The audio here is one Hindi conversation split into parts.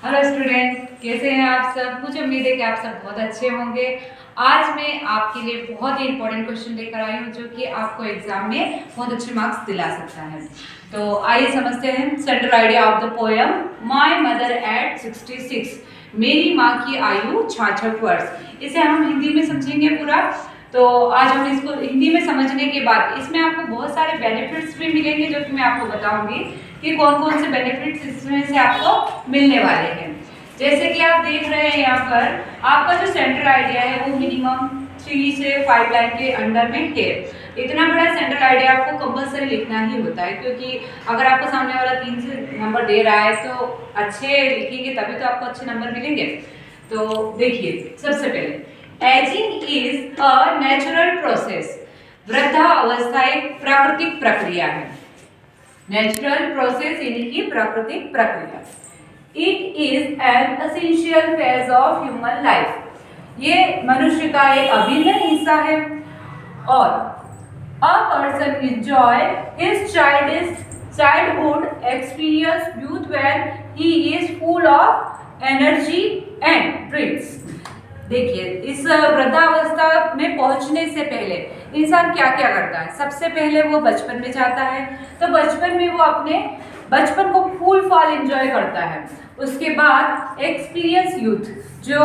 हेलो स्टूडेंट, कैसे हैं आप सब। मुझे उम्मीद है कि आप सब बहुत अच्छे होंगे। आज मैं आपके लिए बहुत ही इंपॉर्टेंट क्वेश्चन लेकर आई हूँ जो कि आपको एग्जाम में बहुत अच्छे मार्क्स दिला सकता है। तो आइए समझते हैं। Central idea of the poem my mother eight 66। मेरी माँ की आयु 66 वर्ष। इसे हम हिंदी में समझेंगे पूरा। तो आज हम इसको हिंदी में समझने के बाद इसमें आपको बहुत सारे बेनिफिट्स भी मिलेंगे जो कि मैं आपको बताऊंगी कि कौन कौन से बेनिफिट्स इसमें से आपको मिलने वाले हैं। जैसे कि आप देख रहे हैं यहाँ पर आपका जो सेंट्रल आइडिया है वो मिनिमम 3 से 5 लाइन के अंडर में है। इतना बड़ा सेंट्रल आइडिया आपको कंपलसरी लिखना ही होता है, क्योंकि अगर आपको सामने वाला 3 से नंबर दे रहा है तो अच्छे लिखेंगे तभी तो आपको अच्छे नंबर मिलेंगे। तो देखिए, सबसे पहले ageing is a natural process. वृद्धा अवस्था एक प्राकृतिक प्रक्रिया है। नेचुरल प्रोसेस यानी कि प्राकृतिक प्रक्रिया। It is an essential phase of human life. ये मनुष्य का एक अभिन्न हिस्सा है। और a person enjoy his childhood experience youth when he is full of energy and dreams. देखिए, इस वृद्धावस्था में पहुंचने से पहले इंसान क्या क्या करता है। सबसे पहले वो बचपन में जाता है, तो बचपन में वो अपने बचपन को फूल फाल एंजॉय करता है। उसके बाद एक्सपीरियंस यूथ, जो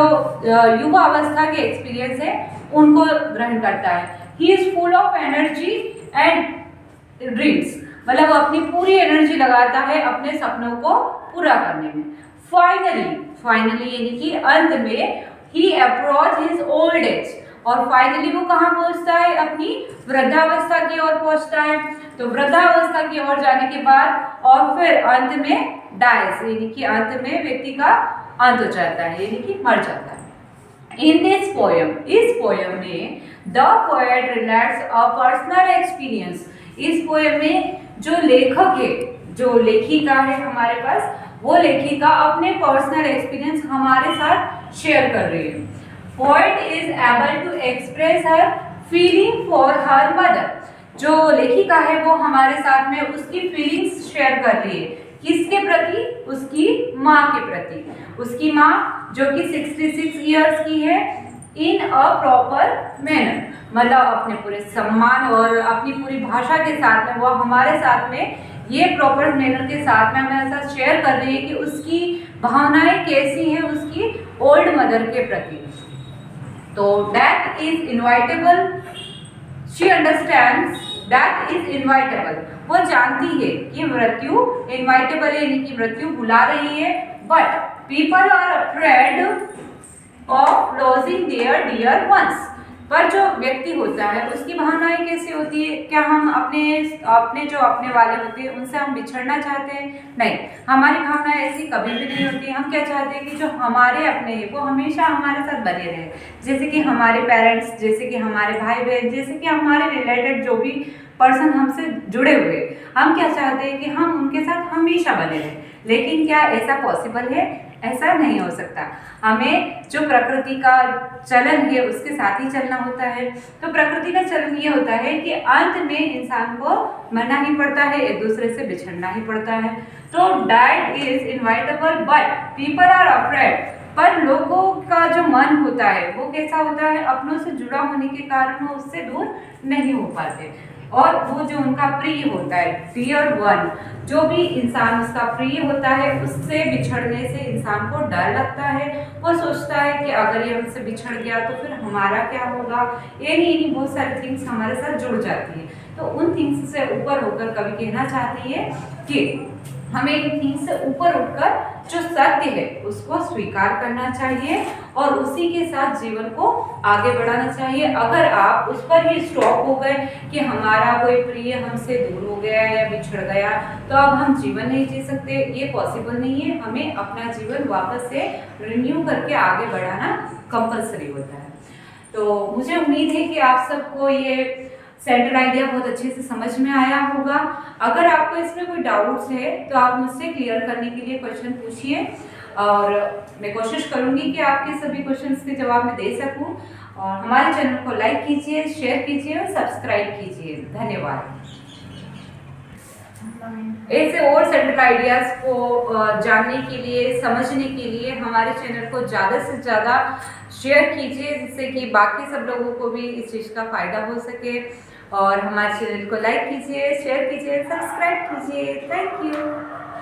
युवा अवस्था के एक्सपीरियंस है उनको ग्रहण करता है। He is full of energy and dreams, मतलब वो अपनी पूरी एनर्जी लगाता है अपने सपनों को पूरा करने में। फाइनली यानी कि अंत में ही अप्रोच हिज ओल्ड एज, और फाइनली वो कहाँ पहुंचता है, अपनी वृद्धावस्था की ओर पहुंचता है। तो वृद्धावस्था की ओर जाने के बाद और फिर अंत में डाइज, यानी कि अंत में व्यक्ति का अंत हो जाता है, यानी कि मर जाता है। इन दिस पोयम, इस पोयम में the poet relates a personal experience. इस पोयम में जो लेखक है, जो लेखिका है हमारे पास, वो लेखिका अपने पर्सनल एक्सपीरियंस हमारे साथ शेयर कर रही है। Poet is able to express her feeling for her mother. जो लेखिका है वो हमारे साथ में उसकी फीलिंग्स शेयर कर रही है। किसके प्रति? उसकी माँ के प्रति। उसकी माँ जो कि 66 इयर्स की है, इन अ प्रॉपर मैनर, मतलब अपने पूरे सम्मान और अपनी पूरी भाषा के साथ में वो हमारे साथ में ये प्रॉपर मैनर के साथ में हमारे साथ शेयर कर रही है कि उसकी भावनाएं कैसी हैं उसकी ओल्ड मदर के प्रति। तो death is inevitable, she understands that is inevitable. वो जानती है कि मृत्यु इनवाइटेबल है, यानी कि मृत्यु बुला रही है। But people are afraid of losing their dear ones. पर जो व्यक्ति होता है उसकी भावनाएं कैसी होती है? क्या हम अपने जो अपने वाले होते हैं उनसे हम बिछड़ना चाहते हैं? नहीं, हमारी भावनाएं ऐसी कभी भी नहीं होती। हम क्या चाहते हैं कि जो हमारे अपने हैं वो हमेशा हमारे साथ बने रहे। जैसे कि हमारे पेरेंट्स, जैसे कि हमारे भाई बहन, जैसे कि हमारे रिलेटेड जो भी पर्सन हमसे जुड़े हुए, हम क्या चाहते हैं कि हम उनके साथ हमेशा बने रहें। लेकिन क्या ऐसा पॉसिबल है? ऐसा नहीं हो सकता। हमें जो प्रकृति का चलन है उसके साथ ही चलना होता है। तो प्रकृति का चलन ये होता है कि अंत में इंसान को मरना ही पड़ता है, एक दूसरे से बिछड़ना ही पड़ता है। तो death is inevitable but people are afraid. पर लोगों का जो मन होता है वो कैसा होता है? अपनों से जुड़ा होने के कारण वो उससे दूर नहीं हो पाते। और वो जो उनका प्रिय होता है, डियर वन, जो भी इंसान उसका प्रिय होता है उससे बिछड़ने से इंसान को डर लगता है। वो सोचता है कि अगर ये हमसे बिछड़ गया तो फिर हमारा क्या होगा। ये बहुत सारी थिंग्स हमारे साथ जुड़ जाती है। तो उन थिंग्स से ऊपर होकर कवि कहना चाहती है कि हमें इन थिंग्स से ऊपर उठकर जो सत्य है उसको स्वीकार करना चाहिए और उसी के साथ जीवन को आगे बढ़ाना चाहिए। अगर आप उस पर ही स्टॉप हो गए कि हमारा कोई प्रिय हमसे दूर हो गया या बिछड़ गया तो अब हम जीवन नहीं जी सकते, ये पॉसिबल नहीं है। हमें अपना जीवन वापस से रिन्यू करके आगे बढ़ाना कंपलसरी होता है। तो मुझे उम्मीद है कि आप सबको ये सेंट्रल आइडिया बहुत अच्छे से समझ में आया होगा। अगर आपको इसमें कोई डाउट्स है तो आप मुझसे क्लियर करने के लिए क्वेश्चन पूछिए और मैं कोशिश करूंगी कि आपके सभी क्वेश्चंस के जवाब मैं दे सकूं। और हमारे चैनल को लाइक कीजिए, शेयर कीजिए और सब्सक्राइब कीजिए। धन्यवाद। ऐसे और सेंट्रल आइडियाज़ को जानने के लिए, समझने के लिए हमारे चैनल को ज़्यादा से ज़्यादा शेयर कीजिए, जिससे कि बाकी सब लोगों को भी इस चीज़ का फ़ायदा हो सके। और हमारे चैनल को लाइक कीजिए, शेयर कीजिए, सब्सक्राइब कीजिए। Thank you.